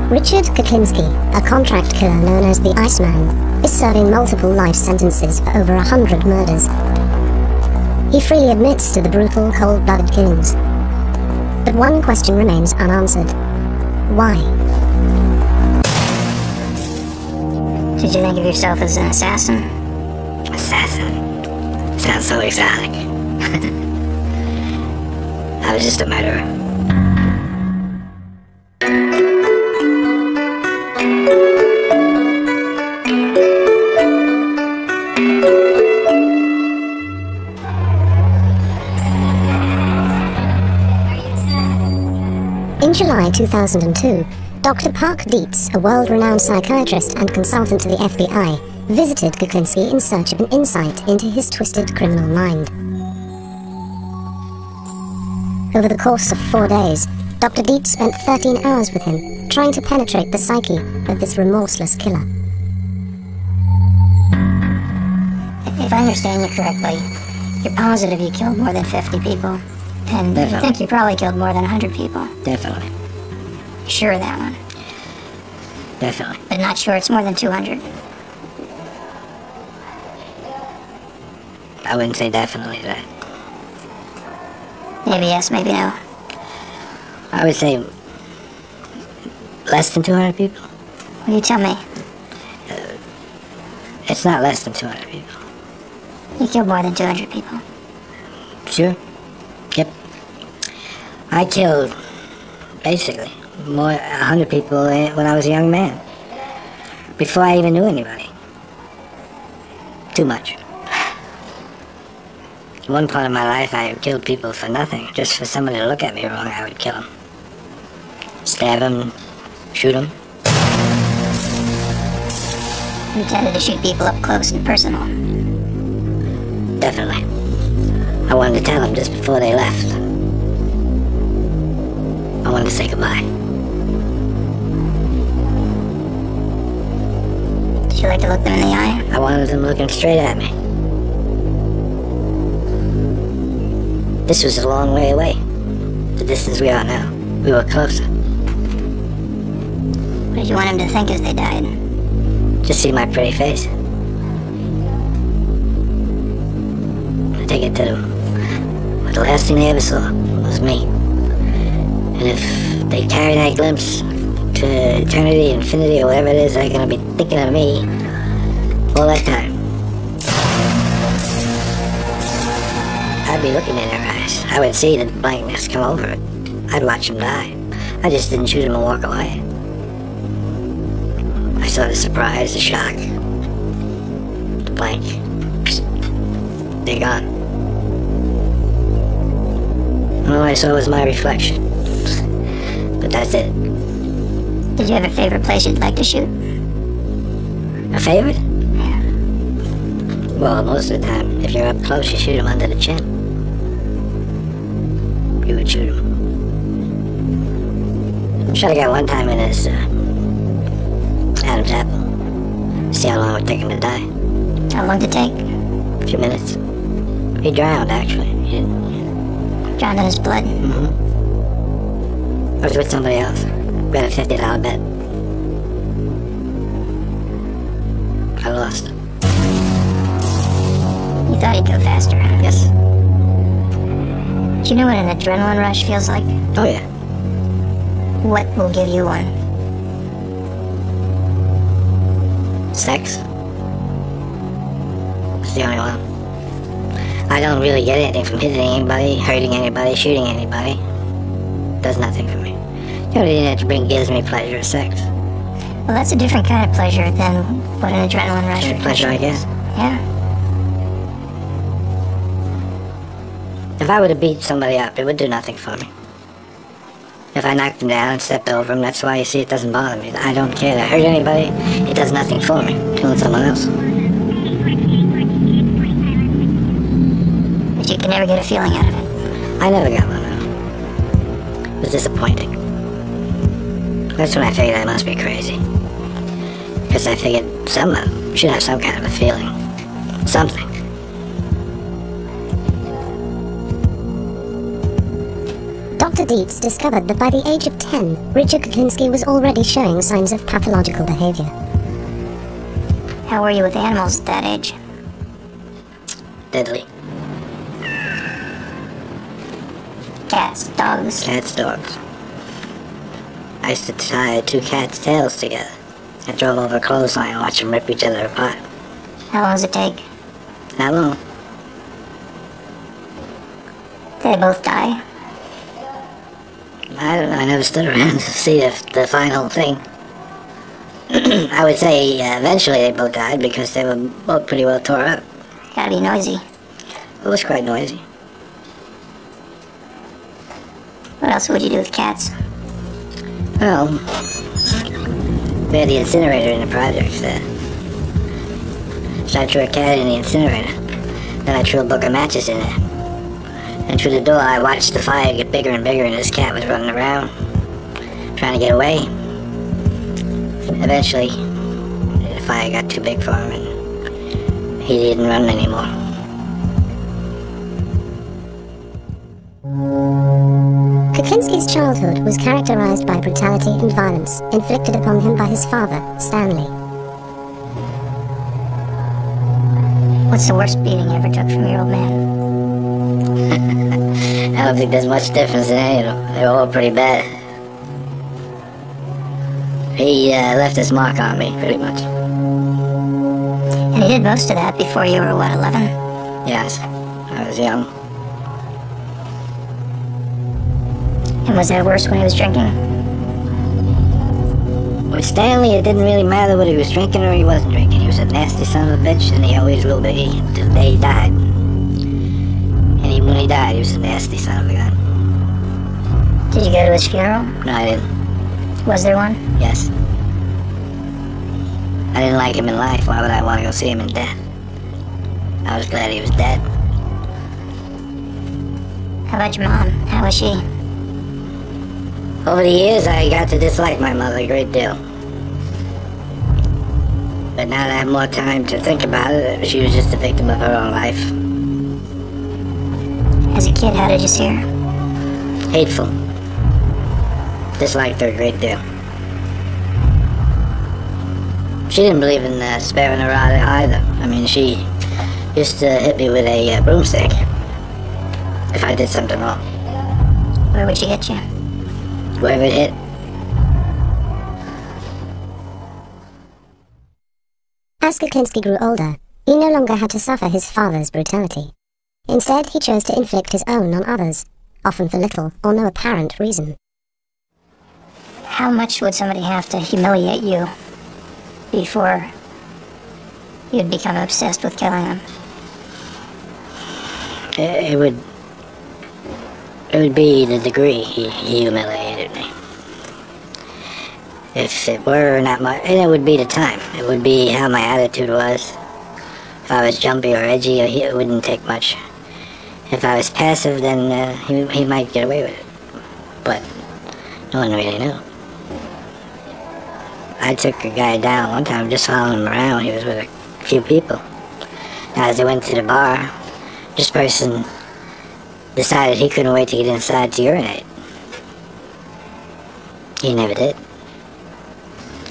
Richard Kuklinski, a contract killer known as the Iceman, is serving multiple life sentences for over 100 murders. He freely admits to the brutal, cold-blooded killings. But one question remains unanswered. Why? Did you think of yourself as an assassin? Assassin? Sounds so exotic. I was just a murderer. In July 2002, Dr. Park Dietz, a world-renowned psychiatrist and consultant to the FBI, visited Kuklinski in search of an insight into his twisted criminal mind. Over the course of 4 days, Dr. Dietz spent 13 hours with him, trying to penetrate the psyche of this remorseless killer. If I understand you correctly, you're positive you killed more than 50 people. And Definitely. you think you probably killed more than 100 people. Definitely. Sure of that one. Definitely. But not sure it's more than 200. I wouldn't say definitely that. Maybe yes, maybe no. I would say less than 200 people. Well, you tell me. It's not less than 200 people. You killed more than 200 people. Sure. Yep. I killed, basically, 100 people when I was a young man. Before I even knew anybody. Too much. One part of my life, I killed people for nothing. Just for somebody to look at me wrong, I would kill them. Stab them, shoot them. You tended to shoot people up close and personal. Definitely. I wanted to tell them just before they left. I wanted to say goodbye. Did you like to look them in the eye? I wanted them looking straight at me. This was a long way away. The distance we are now. We were closer. What did you want them to think as they died? Just see my pretty face. I take it to them. But the last thing they ever saw was me. And if they carry that glimpse to eternity, infinity, or whatever it is, they're gonna be thinking of me all that time. I'd be looking in their eyes. I would see the blankness come over it. I'd watch them die. I just didn't shoot them and walk away. I saw the surprise, the shock, the blank. They're gone. All I saw was my reflection. But that's it. Did you have a favorite place you'd like to shoot? A favorite? Yeah. Well, most of the time, if you're up close, you shoot them under the chin. You would shoot them. Shot a guy one time in his Adam's apple. See how long it would take him to die. How long did it take? A few minutes. He drowned, actually. He Drowned in his blood. Mm-hmm. I was with somebody else. We had a $50 bet. I lost. You thought he'd go faster. Yes. Do you know what an adrenaline rush feels like? Oh, yeah. What will give you one? Sex. It's the only one. I don't really get anything from hitting anybody, hurting anybody, shooting anybody. Does nothing for me. The only thing that gives me pleasure is sex. Well, that's a different kind of pleasure than what an adrenaline rush would Pleasure, I guess. Yeah. If I were to beat somebody up, it would do nothing for me. If I knocked them down and stepped over them, that's why you see it doesn't bother me. I don't care to hurt anybody. It does nothing for me. Killing someone else. But you can never get a feeling out of it. I never got one, though. It was disappointing. That's when I figured I must be crazy. Because I figured someone should have some kind of a feeling. Something. Dr. Dietz discovered that by the age of 10, Richard Kuklinski was already showing signs of pathological behavior. How were you with animals at that age? Deadly. Cats, dogs. Cats, dogs. I used to tie 2 cats' tails together. I drove over a clothesline and watched them rip each other apart. How long does it take? Not long. Did they both die? I don't know, I never stood around to see the final thing. I would say eventually they both died because they were both pretty well tore up. Gotta be noisy. It was quite noisy. What else would you do with cats? Well, we had the incinerator in the project, so I threw a cat in the incinerator. Then I threw a book of matches in it. And through the door I watched the fire get bigger and bigger, and this cat was running around, trying to get away. Eventually, the fire got too big for him, and he didn't run anymore. Kuklinski's childhood was characterized by brutality and violence inflicted upon him by his father, Stanley. What's the worst beating you ever took from your old man? I don't think there's much difference in any of them. They were all pretty bad. He left his mark on me, pretty much. And he did most of that before you were, what, 11? Yes, I was young. And was that worse when he was drinking? With Stanley, it didn't really matter whether he was drinking or he wasn't drinking. He was a nasty son of a bitch, and he always will be until the day he died. And even when he died, he was a nasty son of a gun. Did you go to his funeral? No, I didn't. Was there one? Yes. I didn't like him in life. Why would I want to go see him in death? I was glad he was dead. How about your mom? How was she? Over the years, I got to dislike my mother a great deal. But now that I have more time to think about it, she was just a victim of her own life. As a kid, how did you see her? Hateful. Disliked her a great deal. She didn't believe in sparing her either. I mean, she used to hit me with a broomstick if I did something wrong. Where would she hit you? Wherever it hit. As Kuklinski grew older, he no longer had to suffer his father's brutality. Instead, he chose to inflict his own on others, often for little or no apparent reason. How much would somebody have to humiliate you before you'd become obsessed with killing them? It would be the degree he humiliated me. If it were not much, and it would be the time. It would be how my attitude was. If I was jumpy or edgy, it wouldn't take much. If I was passive, then he might get away with it. But no one really knew. I took a guy down one time just following him around. He was with a few people. Now, as they went to the bar, this person decided he couldn't wait to get inside to urinate. He never did.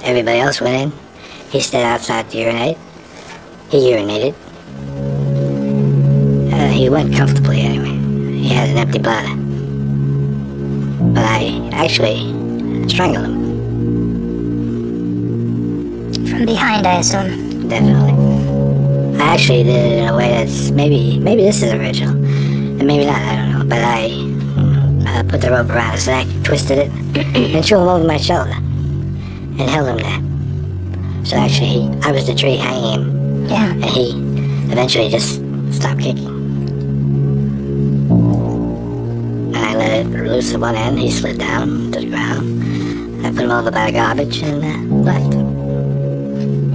Everybody else went in. He stayed outside to urinate. He urinated. He went comfortably anyway. He had an empty bladder. But I actually strangled him. From behind, I assume. Definitely. I actually did it in a way that's maybe this is original. And maybe not, I don't know. But I put the rope around his neck, twisted it, and threw him over my shoulder. And held him there. So actually, I was the tree hanging him. Yeah. And he eventually just stopped kicking. And I let it loose at one end. He slid down to the ground. I put him over by the garbage and left.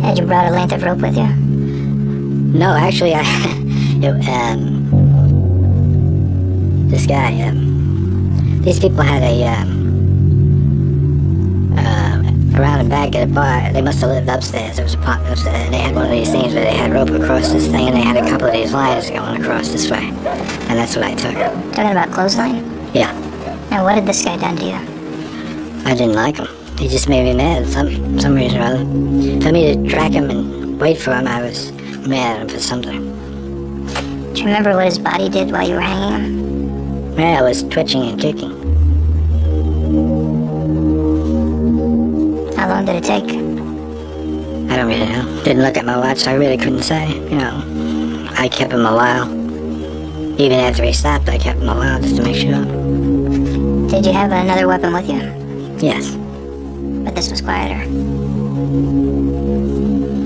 Had you brought a length of rope with you? No, actually, this guy, these people had around the back of the bar. They must have lived upstairs. There was an apartment upstairs, and they had one of these things where they had rope across this thing, and they had a couple of these lines going across this way. And that's what I took. Talking about clothesline? Yeah. Now, what had this guy done to you? I didn't like him. He just made me mad for some reason or other. For me to track him and wait for him, I was mad at him for something. Do you remember what his body did while you were hanging him? Yeah, I was twitching and kicking. How long did it take? I don't really know. Didn't look at my watch, so I really couldn't say. You know, I kept him a while. Even after he stopped, I kept him a while just to make sure. Did you have another weapon with you? Yes. But this was quieter.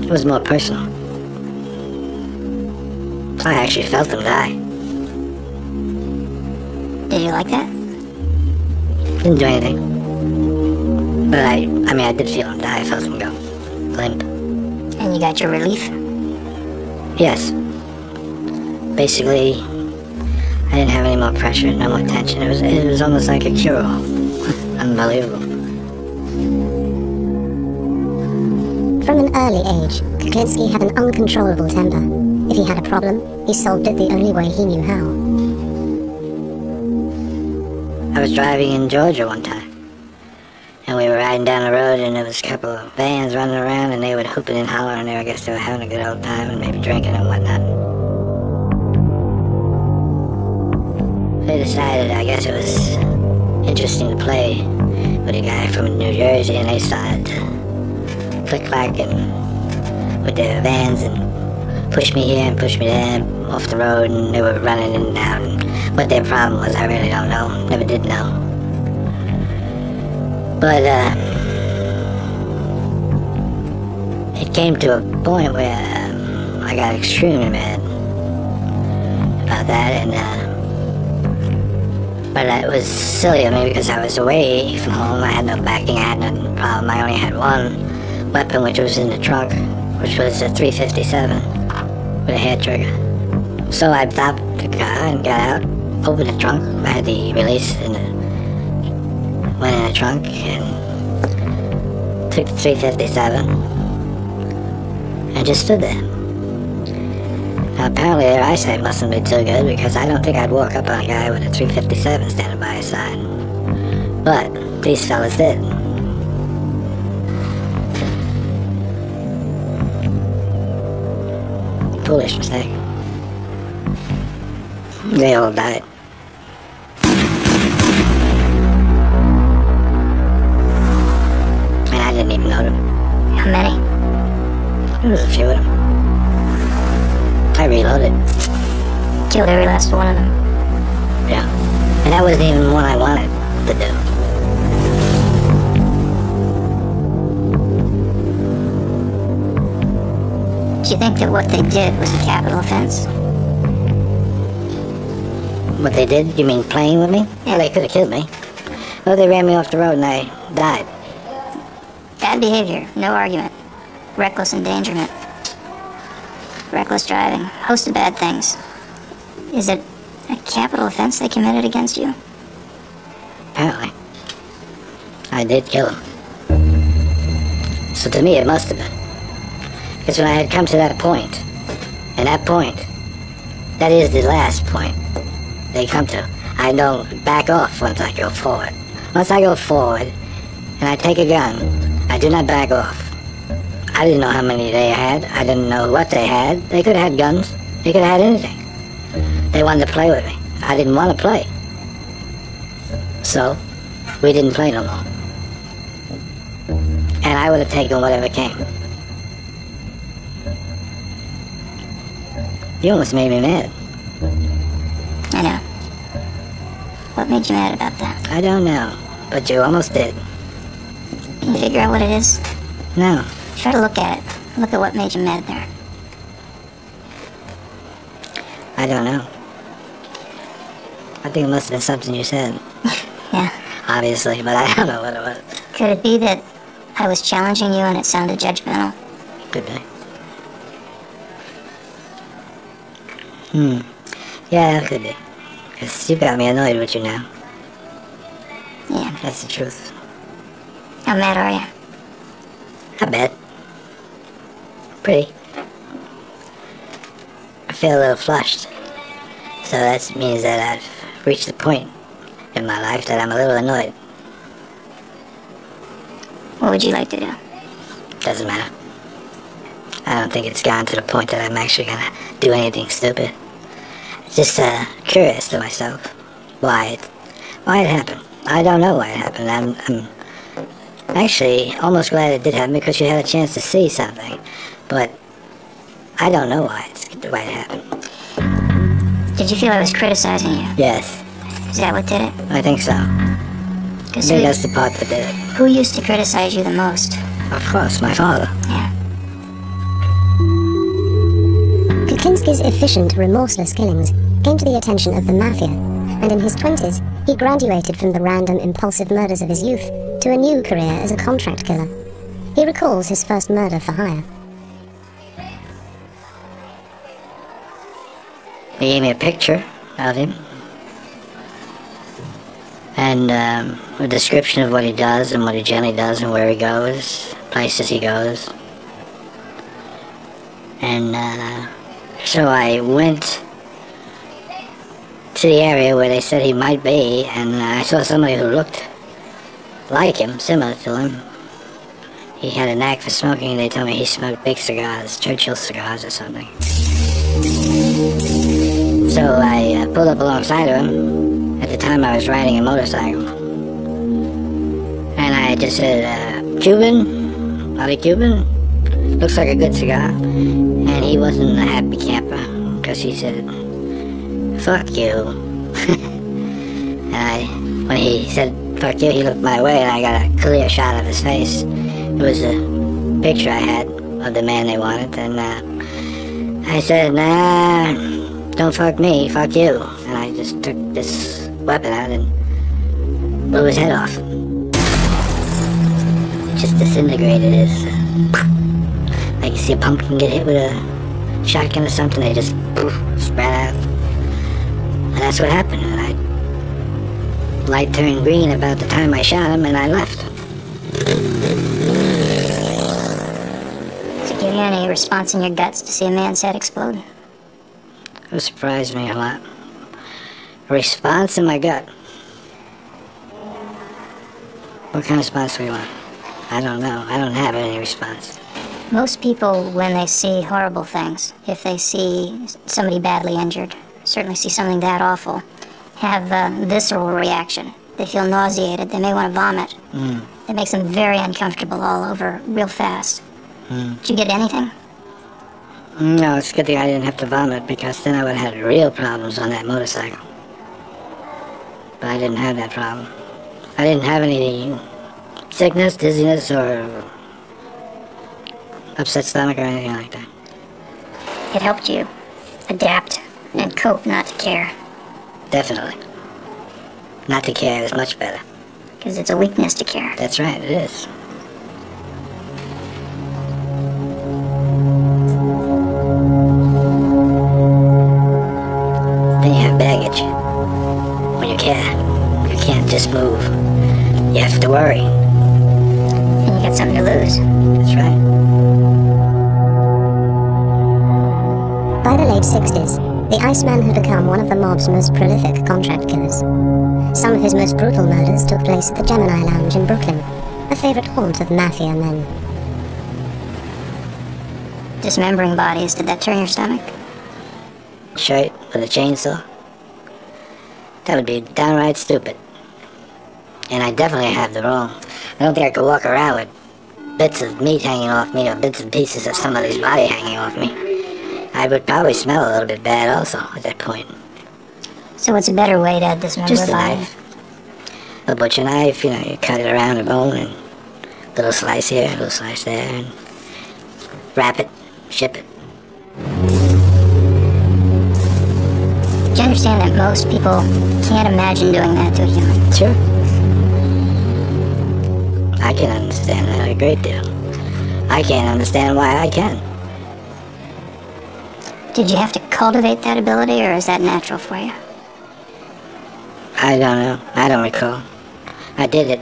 It was more personal. I actually felt him die. Did you like that? Didn't do anything. But I mean, I did feel him die. I felt him go limp. And you got your relief? Yes. Basically, I didn't have any more pressure, no more tension. It was almost like a cure-all. Unbelievable. From an early age, Kuklinski had an uncontrollable temper. If he had a problem, he solved it the only way he knew how. I was driving in Georgia one time, and we were riding down the road, and there was a couple of vans running around, and they were hooping and hollering there. I guess they were having a good old time and maybe drinking and whatnot. They decided, I guess it was interesting to play with a guy from New Jersey, and they started to click-clack and with their vans and push me here and push me there off the road, and they were running in and out. And what their problem was, I really don't know. Never did know. But it came to a point where I got extremely mad about that, and but it was silly of me because I was away from home. I had no backing, I had no problem. I only had one weapon, which was in the trunk, which was a .357 with a hair trigger. So I stopped the car and got out, opened the trunk. I had the release and went in the trunk and took the .357 and just stood there. Now, apparently their eyesight mustn't be too good, because I don't think I'd walk up on a guy with a .357 standing by his side. But these fellas did. Foolish mistake. They all died. And I didn't even know them. How many? There was a few of them. I reloaded. Killed every last one of them. Yeah. And that wasn't even one I wanted to do. Do you think that what they did was a capital offense? What they did? You mean playing with me? Yeah, they could have killed me. Well, they ran me off the road and I died. Bad behavior, no argument. Reckless endangerment. Reckless driving, host of bad things. Is it a capital offense they committed against you? Apparently. I did kill him. So to me it must have been. Because when I had come to that point, and that point, that is the last point they come to, I don't back off once I go forward. Once I go forward, and I take a gun, I do not back off. I didn't know how many they had. I didn't know what they had. They could have had guns. They could have had anything. They wanted to play with me. I didn't want to play. So, we didn't play no more. And I would have taken whatever came. You almost made me mad. I know. What made you mad about that? I don't know, but you almost did. Can you figure out what it is? No. Try to look at it. Look at what made you mad there. I don't know. I think it must have been something you said. Yeah. Obviously, but I don't know what it was. Could it be that I was challenging you and it sounded judgmental? Could be. Yeah, it could be. Because you got me annoyed with you now. Yeah. That's the truth. How mad are you? Not bad. Pretty. I feel a little flushed. So that means that I've reached the point in my life that I'm a little annoyed. What would you like to do? Doesn't matter. I don't think it's gotten to the point that I'm actually gonna do anything stupid. Just curious to myself why it happened. I don't know why it happened. I'm actually almost glad it did happen because you had a chance to see something, but I don't know why it happened. Did you feel I was criticizing you? Yes, Is that what did it? I think so. Because Maybe that's the part that did it. who used to criticize you the most? Of course, my father. Yeah. Kuklinski's efficient, remorseless killings came to the attention of the mafia, and in his 20s, he graduated from the random, impulsive murders of his youth to a new career as a contract killer. He recalls his first murder for hire. He gave me a picture of him and a description of what he does and what he generally does and where he goes, places he goes. And so I went to the area where they said he might be, and I saw somebody who looked like him, similar to him. He had a knack for smoking. They told me he smoked big cigars, Churchill cigars or something. So I pulled up alongside of him. At the time I was riding a motorcycle. And I just said, Cuban? Are they Cuban? Looks like a good cigar. And he wasn't a happy camper, because he said, fuck you. And when he said, fuck you, he looked my way and I got a clear shot of his face. It was a picture I had of the man they wanted, and I said, nah, don't fuck me, fuck you. And I just took this weapon out and blew his head off. Just disintegrated his, like you see a pumpkin get hit with a shotgun or something, they just spread out. And that's what happened, and light turned green about the time I shot him, and I left. Does it give you any response in your guts to see a man's head explode? It surprised me a lot. A response in my gut. What kind of response do you want? I don't know. I don't have any response. Most people, when they see horrible things, if they see somebody badly injured, certainly see something that awful, have a visceral reaction. They feel nauseated. They may want to vomit. It makes them very uncomfortable all over real fast. Did you get anything? No, it's a good thing I didn't have to vomit, because then I would have had real problems on that motorcycle. But I didn't have that problem. I didn't have any sickness, dizziness, or upset stomach or anything like that. It helped you adapt and cope not to care. Definitely. Not to care is much better. Because it's a weakness to care. That's right, it is. Then you have baggage. When you care, you can't just move. You have to worry. And you got something to lose. That's right. By the late 60s, the Iceman had become one of the mob's most prolific contract killers. Some of his most brutal murders took place at the Gemini Lounge in Brooklyn, a favorite haunt of mafia men. Dismembering bodies, did that turn your stomach? Shirt with a chainsaw? That would be downright stupid. And I definitely have the wrong. I don't think I could walk around with bits of meat hanging off me or bits and pieces of somebody's body hanging off me. I would probably smell a little bit bad also at that point. So what's a better way to dismember Just a a body? knife. A butcher knife, you cut it around the bone and little slice here, little slice there, and wrap it, ship it. Do you understand that most people can't imagine doing that to a human? Sure. I can understand that a great deal. I can't understand why I can. Did you have to cultivate that ability, or is that natural for you? I don't know. I don't recall. I did it.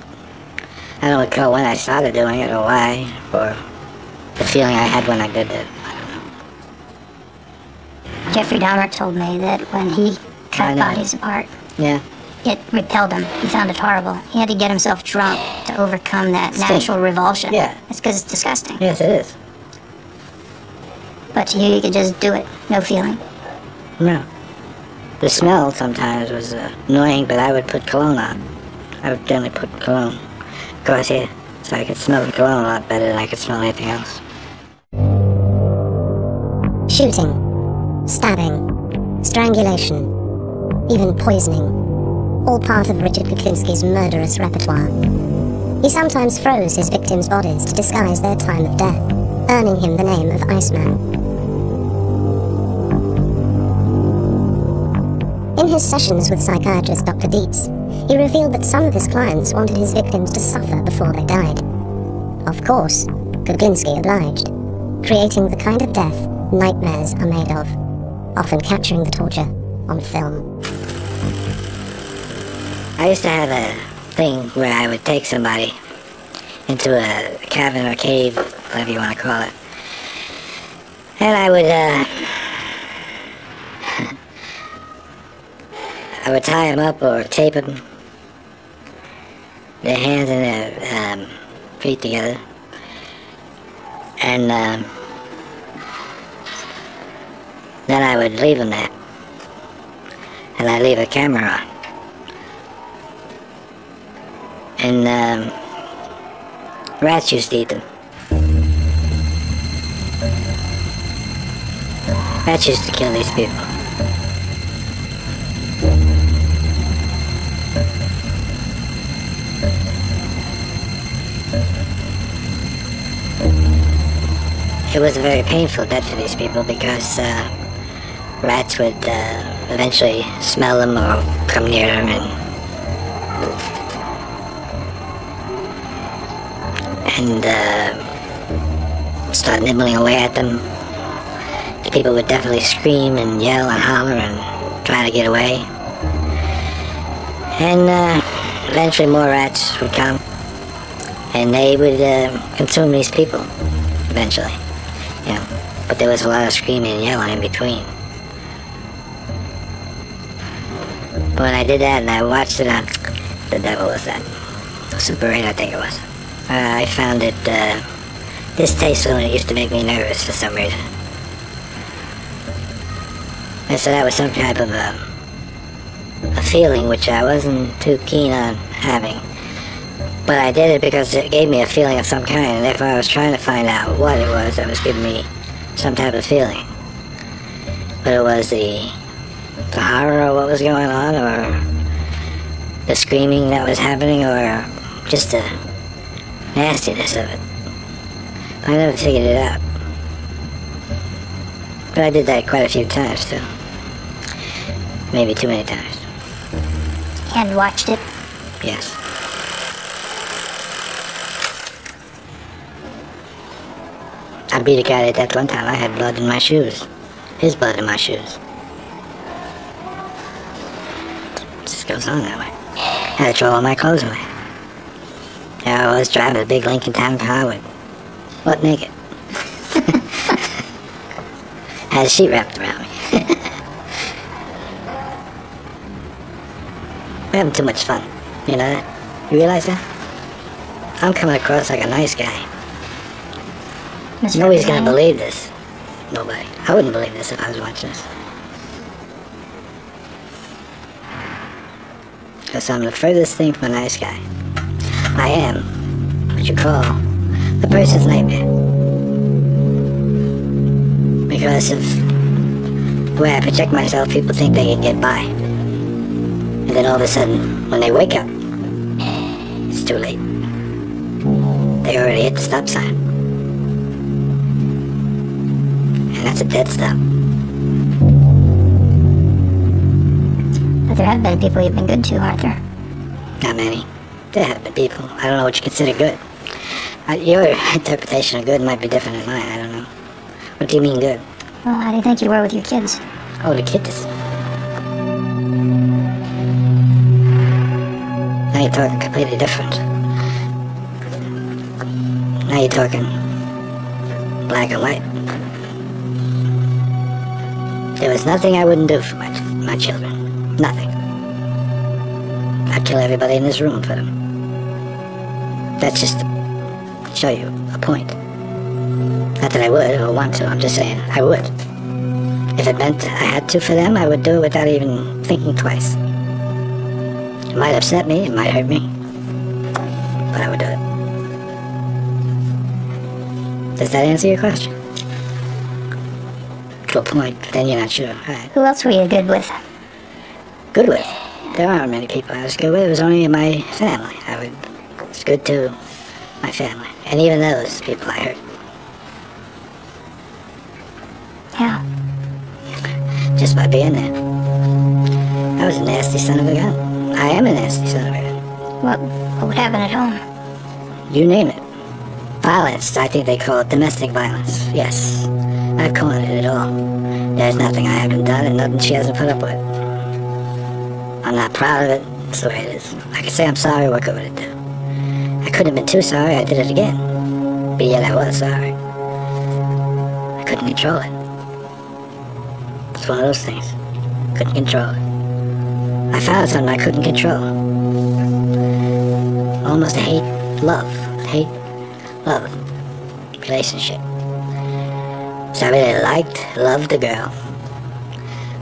I don't recall when I started doing it or why, or the feeling I had when I did it. I don't know. Jeffrey Dahmer told me that when he cut bodies apart, Yeah. It repelled him. He found it horrible. He had to get himself drunk to overcome that natural revulsion. Yeah. It's because it's disgusting. Yes, it is. But to you could just do it. No feeling. No. The smell sometimes was annoying, but I would put cologne on. I would generally put cologne across here, so I could smell the cologne a lot better than I could smell anything else. Shooting, stabbing, strangulation, even poisoning, all part of Richard Kuklinski's murderous repertoire. He sometimes froze his victims' bodies to disguise their time of death, earning him the name of Iceman. In his sessions with psychiatrist Dr. Dietz, he revealed that some of his clients wanted his victims to suffer before they died. Of course, Kuklinski obliged, creating the kind of death nightmares are made of, often capturing the torture on film. I used to have a thing where I would take somebody into a cabin or cave, whatever you want to call it, and I would tie them up or tape them, their hands and their feet together, and then I would leave them there, and I'd leave a camera on, and rats used to eat them. Rats used to kill these people. It was a very painful death for these people because rats would eventually smell them or come near them and start nibbling away at them. The people would definitely scream and yell and holler and try to get away. And eventually more rats would come and they would consume these people eventually. You know, but there was a lot of screaming and yelling in between. But when I did that and I watched it on, the devil was that? Super 8, I think it was. I found it distasteful and it used to make me nervous for some reason. And so that was some type of a feeling which I wasn't too keen on having. But I did it because it gave me a feeling of some kind, and therefore I was trying to find out what it was that was giving me some type of feeling. But it was the horror of what was going on, or the screaming that was happening, or just the nastiness of it. I never figured it out. But I did that quite a few times, too. Maybe too many times. And watched it? Yes. I beat a guy at that one time. I had blood in my shoes. His blood in my shoes. It just goes on that way. I had to throw all my clothes away. There I was driving a big Lincoln Town car with butt naked. Had a sheet wrapped around me. We're having too much fun. You know that? You realize that? I'm coming across like a nice guy. Nobody's gonna believe this. Nobody. I wouldn't believe this if I was watching this. Because I'm the furthest thing from a nice guy. I am what you call the person's nightmare. Because of the way I project myself, people think they can get by. And then all of a sudden, when they wake up, it's too late. They already hit the stop sign. And that's a dead stop. But there have been people you've been good to, aren't there? Not many. There have been people. I don't know what you consider good. Your interpretation of good might be different than mine. I don't know. What do you mean good? Well, how do you think you were with your kids? Oh, the kids. Now you're talking completely different. Now you're talking black and white. There was nothing I wouldn't do for my children. Nothing. I'd kill everybody in this room for them. That's just to show you a point. Not that I would or want to, I'm just saying I would. If it meant I had to for them, I would do it without even thinking twice. It might upset me, it might hurt me, but I would do it. Does that answer your question? To a point, then you're not sure. Right. Who else were you good with? Good with? There aren't many people I was good with. It was only my family. I was good to my family. And even those people I hurt. How? Just by being there. I was a nasty son of a gun. I am a nasty son of a gun. What would happen at home? You name it. Violence, I think they call it domestic violence. Yes, I've called it all. There's nothing I haven't done and nothing she hasn't put up with. I'm not proud of it. It's the way it is. I could say I'm sorry, what good would it do? I couldn't have been too sorry, I did it again. But yet I was sorry. I couldn't control it. It's one of those things. Couldn't control it. I found something I couldn't control. Almost a hate-love relationship. So I really loved the girl.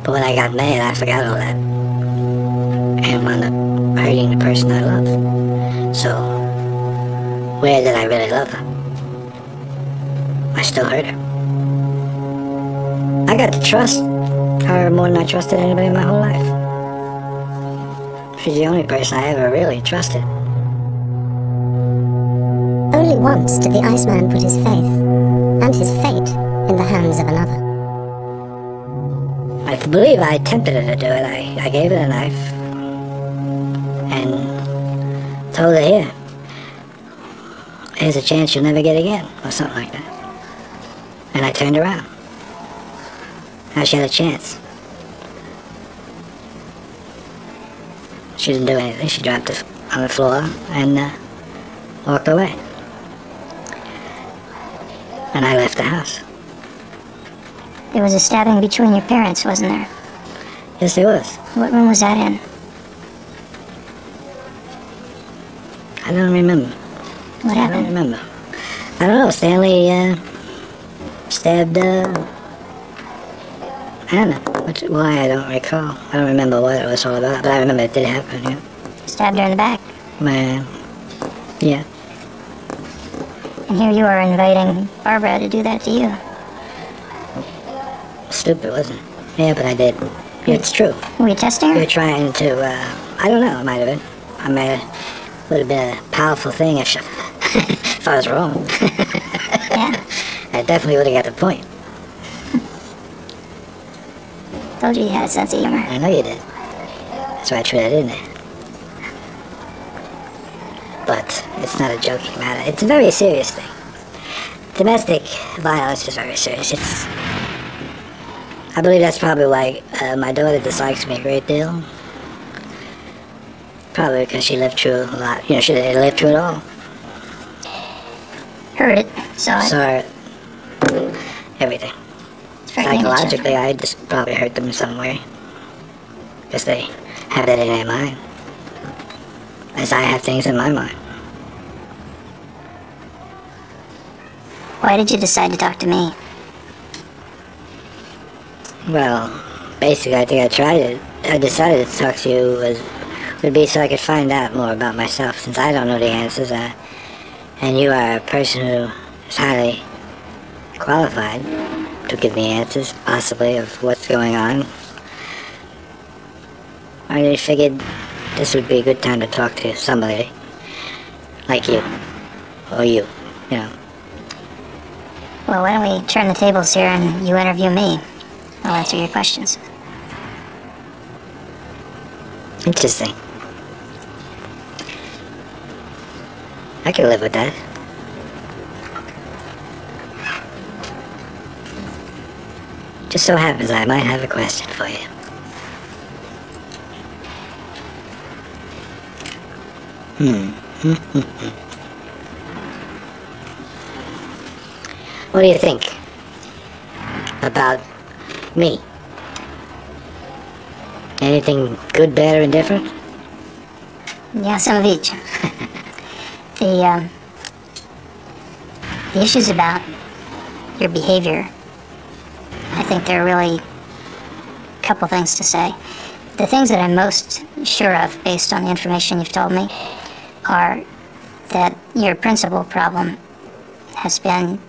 But when I got mad, I forgot all that. And wound up hurting the person I loved. So, where did I really love her? I still hurt her. I got to trust her more than I trusted anybody in my whole life. She's the only person I ever really trusted. Only once did the Iceman put his faith and his fate in the hands of another. I believe I tempted her to do it. I gave her a knife and told her, here's a chance you'll never get again, or something like that. And I turned around. Now she had a chance. She didn't do anything. She dropped it on the floor and walked away. And I left the house. There was a stabbing between your parents, wasn't there? Yes, there was. What room was that in? I don't remember. What happened? I don't remember. I don't know. Stanley stabbed. I don't know. Why, I don't recall. I don't remember what it was all about, but I remember it did happen, yeah. Stabbed her in the back. Man. Yeah. And here you are inviting Barbara to do that to you. Stupid, wasn't it? Yeah, but I did. Yeah, it's true. Were you testing her? You're trying to, I don't know, it might have been. Would have been a powerful thing if I was wrong. Yeah. I definitely would have got the point. Told you had a sense of humor. I know you did. That's why I threw that in there. But it's not a joking matter. It's a very serious thing. Domestic violence is very serious. I believe that's probably why my daughter dislikes me a great deal. Probably because she lived through a lot. You know, she didn't live through it all. Heard it, saw it. Saw it. Everything. Psychologically, I just probably hurt them in some way. Because they have that in their mind. As I have things in my mind. Why did you decide to talk to me? Well, basically, I think I decided to talk to you would be so I could find out more about myself, since I don't know the answers, and you are a person who is highly qualified to give me answers, possibly, of what's going on. I figured this would be a good time to talk to somebody like you, or you know. Well, why don't we turn the tables here and you interview me? I'll answer your questions. Interesting. I can live with that. Just so happens I might have a question for you. What do you think about me? Anything good, bad, or indifferent? Yeah, some of each. The issues about your behavior, I think there are really a couple things to say. The things that I'm most sure of, based on the information you've told me, are that your principal problem has been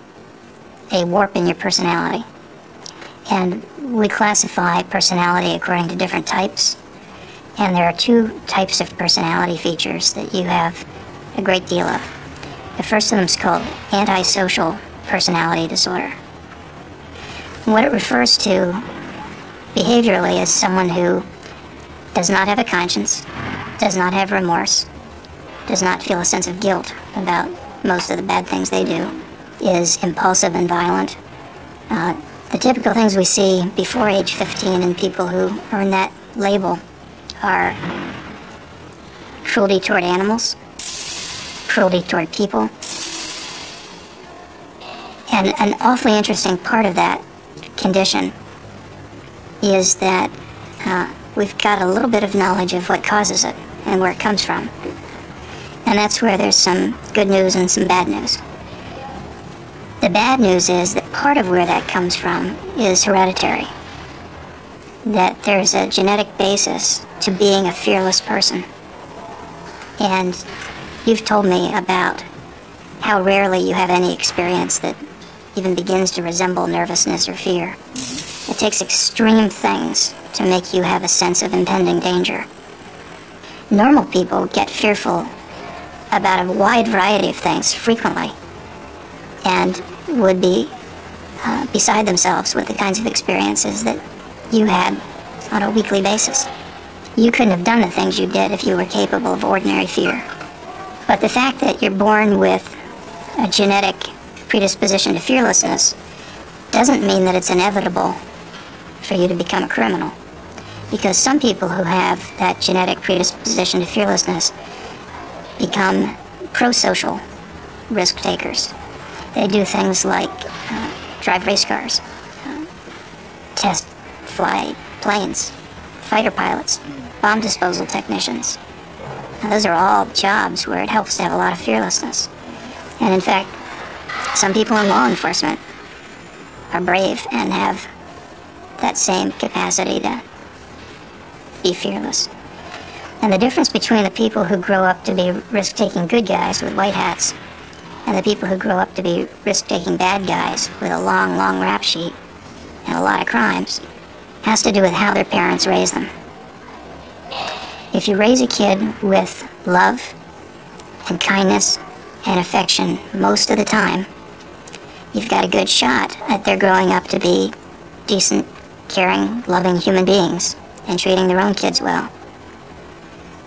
a warp in your personality. And we classify personality according to different types. And there are two types of personality features that you have a great deal of. The first of them is called antisocial personality disorder. What it refers to behaviorally is someone who does not have a conscience, does not have remorse, does not feel a sense of guilt about most of the bad things they do, is impulsive and violent. The typical things we see before age 15 in people who earn that label are cruelty toward animals, cruelty toward people, and an awfully interesting part of that condition is that we've got a little bit of knowledge of what causes it and where it comes from. And that's where there's some good news and some bad news. The bad news is that part of where that comes from is hereditary. That there's a genetic basis to being a fearless person. And you've told me about how rarely you have any experience that even begins to resemble nervousness or fear. It takes extreme things to make you have a sense of impending danger. Normal people get fearful about a wide variety of things frequently and would be beside themselves with the kinds of experiences that you had on a weekly basis. You couldn't have done the things you did if you were capable of ordinary fear. But the fact that you're born with a genetic predisposition to fearlessness doesn't mean that it's inevitable for you to become a criminal. Because some people who have that genetic predisposition to fearlessness become pro-social risk takers. They do things like drive race cars, test fly planes, fighter pilots, bomb disposal technicians. Now, those are all jobs where it helps to have a lot of fearlessness. And in fact, some people in law enforcement are brave and have that same capacity to be fearless. And the difference between the people who grow up to be risk-taking good guys with white hats and the people who grow up to be risk-taking bad guys with a long, long rap sheet and a lot of crimes has to do with how their parents raise them. If you raise a kid with love and kindness and affection most of the time, you've got a good shot at their growing up to be decent, caring, loving human beings and treating their own kids well.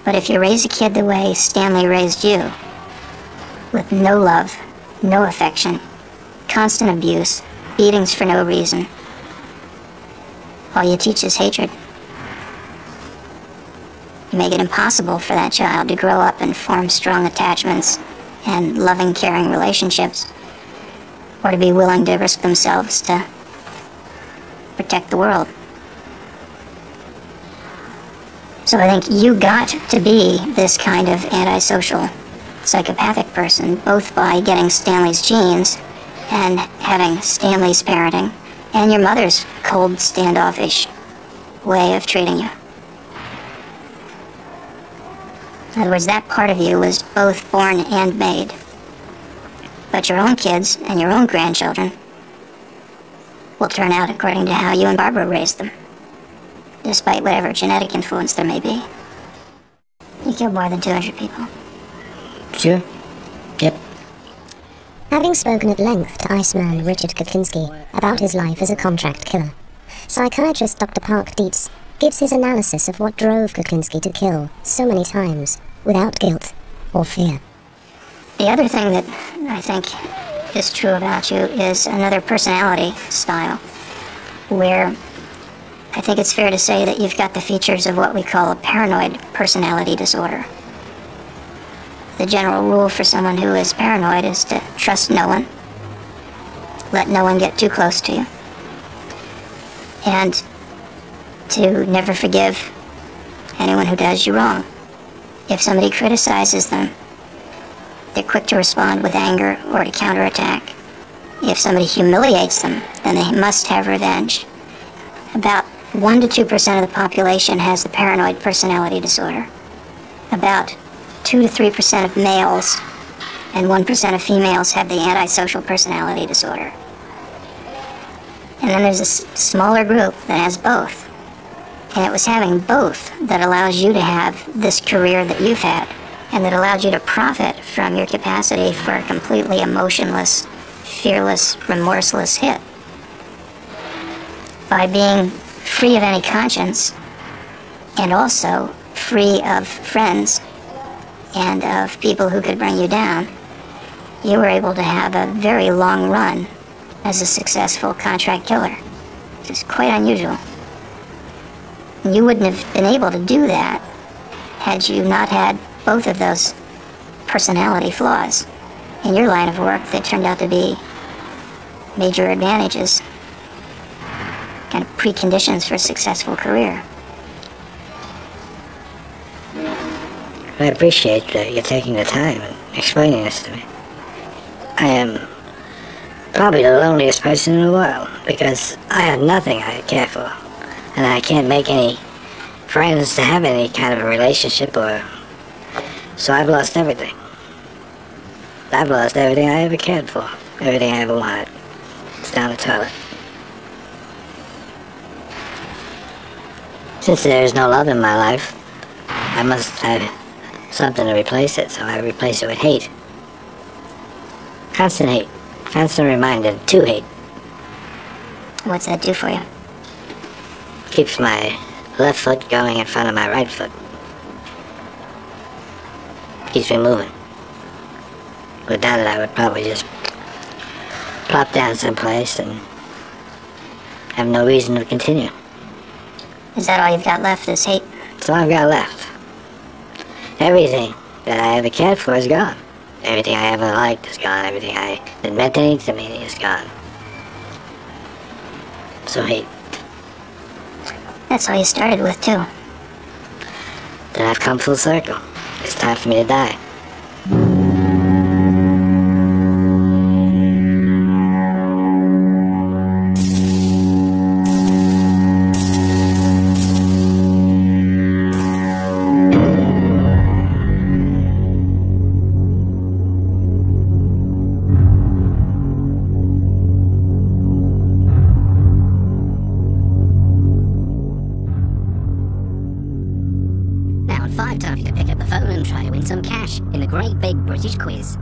But if you raise a kid the way Stanley raised you, with no love, no affection, constant abuse, beatings for no reason, all you teach is hatred. You make it impossible for that child to grow up and form strong attachments and loving, caring relationships, or to be willing to risk themselves to protect the world. So I think you got to be this kind of antisocial, psychopathic person, both by getting Stanley's genes and having Stanley's parenting and your mother's cold, standoffish way of treating you. In other words, that part of you was both born and made. But your own kids and your own grandchildren will turn out according to how you and Barbara raised them, despite whatever genetic influence there may be. You killed more than 200 people. Sure. Yep. Having spoken at length to Iceman Richard Kuklinski about his life as a contract killer, psychiatrist Dr. Park Dietz gives his analysis of what drove Kuklinski to kill so many times without guilt or fear. The other thing that I think is true about you is another personality style, where I think it's fair to say that you've got the features of what we call a paranoid personality disorder. The general rule for someone who is paranoid is to trust no one, let no one get too close to you, and to never forgive anyone who does you wrong. If somebody criticizes them, they're quick to respond with anger or to counterattack. If somebody humiliates them, then they must have revenge. About 1 to 2% of the population has the paranoid personality disorder. About 2 to 3% of males and 1% of females have the antisocial personality disorder. And then there's a smaller group that has both. And it was having both that allows you to have this career that you've had, and that allows you to profit from your capacity for a completely emotionless, fearless, remorseless hit. By being free of any conscience, and also free of friends and of people who could bring you down, you were able to have a very long run as a successful contract killer, which is quite unusual. And you wouldn't have been able to do that had you not had both of those personality flaws in your line of work that turned out to be major advantages, kind of preconditions for a successful career. I appreciate that you're taking the time and explaining this to me. I am probably the loneliest person in the world because I have nothing I care for, and I can't make any friends to have any kind of a relationship, or so I've lost everything. I've lost everything I ever cared for, everything I ever wanted. It's down the toilet. Since there is no love in my life, I must have something to replace it, so I replace it with hate. Constant hate. Constant reminder to hate. What's that do for you? Keeps my left foot going in front of my right foot. Keeps me moving. Without it, I would probably just plop down someplace and have no reason to continue. Is that all you've got left, is hate? That's all I've got left. Everything that I ever cared for is gone. Everything I ever liked is gone. Everything that meant anything to me is gone. So hate. That's all you started with, too. Then I've come full circle. It's time for me to die. Now, in 5 times you can pick up the phone and try to win some cash in the Great Big British Quiz.